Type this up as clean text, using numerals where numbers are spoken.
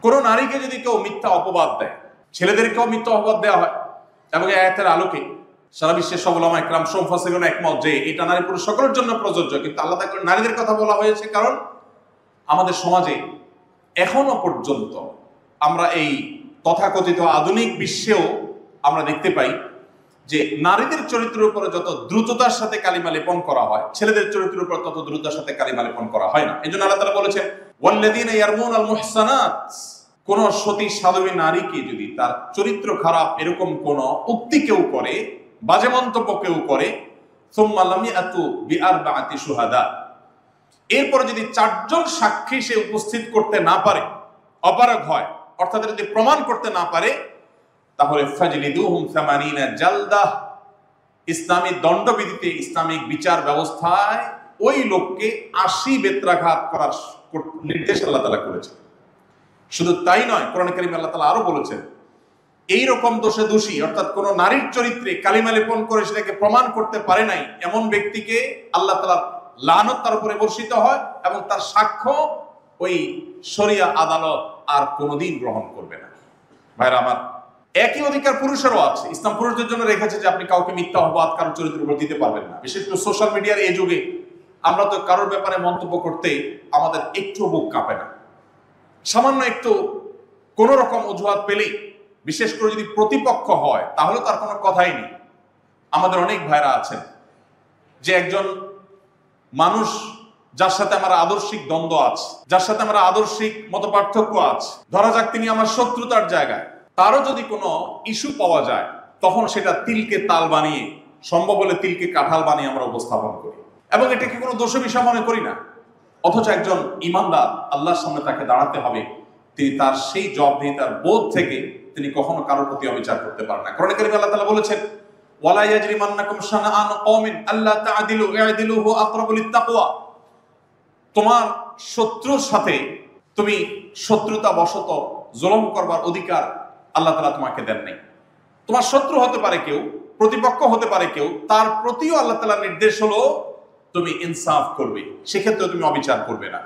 কোন নারীকে যদি কেউ মিথ্যা অপবাদ দেয়, ছেলেদেরকেও মিথ্যা অপবাদ দেওয়া হয়, এবং এই আয়াতের আলোকে সারা বিশ্বের সব উলামা ইকরাম মুফাসসিরুন একমত যে এটা নারী পুরুষ সকলের জন্য প্রযোজ্য, কিন্তু আলাদা করে নারীদের কথা বলা হয়েছে কারণ আমাদের সমাজে এখনো পর্যন্ত আমরা এই তথাকথিত আধুনিক বিশ্বেও আমরা দেখতে পাই যে নারীদের চরিত্রের উপরে যত দ্রুততার সাথে কালিমা লেপন করা হয়, ছেলেদের চরিত্রের উপর তত দ্রুততার সাথে কালিমা লেপন করা হয় না। এই জন্য আল্লাহ তাআলা বলেছেন ওয়াল্লাযীনা ইয়ারমুনাল মুহসানাত, কোন সতী সাধবী নারীকে যদি তার চরিত্র খারাপ এরকম কোন উক্তি কেউ করে, বাজে মন্তব্য কেউ করে, সুম্মা লাম ইয়াতু বিআরবাআতি শুহাদা, এরপর যদি 4 জন সাক্ষী সে উপস্থিত করতে না পারে, অপারগ হয়, অর্থাৎ যদি প্রমাণ করতে না পারে, তাহলে ফাজলিদুহুম 80 জালদাহ, ইসলামী দণ্ডবিধিতে, ইসলামিক বিচার ব্যবস্থায় ওই লোককে 80 বেত্রাঘাত করার নির্দেশ আল্লাহ তাআলা করেছেন। শুধু তাই নয়, কোরআন কারীমে আল্লাহ তাআলা আরো বলেছেন এই রকম দোষে দোষী, অর্থাৎ কোন নারীর চরিত্রে কালিমা লেপন করে সেটাকে প্রমাণ করতে পারে নাই এমন ব্যক্তিকে আল্লাহ তাআলা লানত তার উপরে বর্ষিত হয়, এবং তার সাক্ষ্য ওই শরিয়া আদালত আর কোনোদিন গ্রহণ করবে না। ভাইরা আমার, একই অধিকার পুরুষেরও আছে। ইসলাম পুরুষদের জন্য রেখেছে যে আপনি কাউকে মিথ্যা অপবাদ কারোর চরিত্রের উপর দিতে পারবেন না। বিশেষ করে সোশ্যাল মিডিয়ার এই যুগে আমরা তো কারোর ব্যাপারে মন্তব্য করতে আমাদের একটু বুক কাঁপে না। সামান্য একটু কোন রকম অজুহাত পেলেই, বিশেষ করে যদি প্রতিপক্ষ হয়, তাহলে তার কোনো কথাই নেই। আমাদের অনেক ভাইরা আছেন যে একজন মানুষ যার সাথে আমার আদর্শিক দ্বন্দ্ব আছে, যার সাথে আমার আদর্শিক মতপার্থক্য আছে, ধরা যাক তিনি আমার শত্রুতার জায়গায়, তারও যদি কোনো ইস্যু পাওয়া যায়, তখন সেটা তিলকে তাল বানিয়ে, সম্ভব হলে তিলকে কাঁঠাল বানিয়ে আমরা উপস্থাপন করি, এবং এটাকে কোনো দোষ বিষয় মনে করি না। অথচ একজন ইমানদার আল্লাহর সামনে তাকে দাঁড়াতে হবে, তিনি তার সেই জবাবদিহিতার বোধ থেকে তিনি কখনো কারোর প্রতি অবিচার করতে পারেন না। কোরআনে কারীমে আল্লাহ তাআলা বলেছেন ওয়ালা ইয়াজরিমান্নাকুম শানাআনু কওমিন আল্লা তা'দিলু ই'দিলু হুয়া আকরাবু লিত-তাকওয়া, তোমার শত্রুর সাথে তুমি শত্রুতা বশত জুলুম করবার অধিকার আল্লাহ তাআলা তোমাকে দেন নাই। তোমার শত্রু হতে পারে কেউ, প্রতিপক্ষ হতে পারে কেউ, তার প্রতিও আল্লাহ তাআলার নির্দেশ হলো তুমি ইনসাফ করবে, সেক্ষেত্রে তুমি অবিচার করবে না।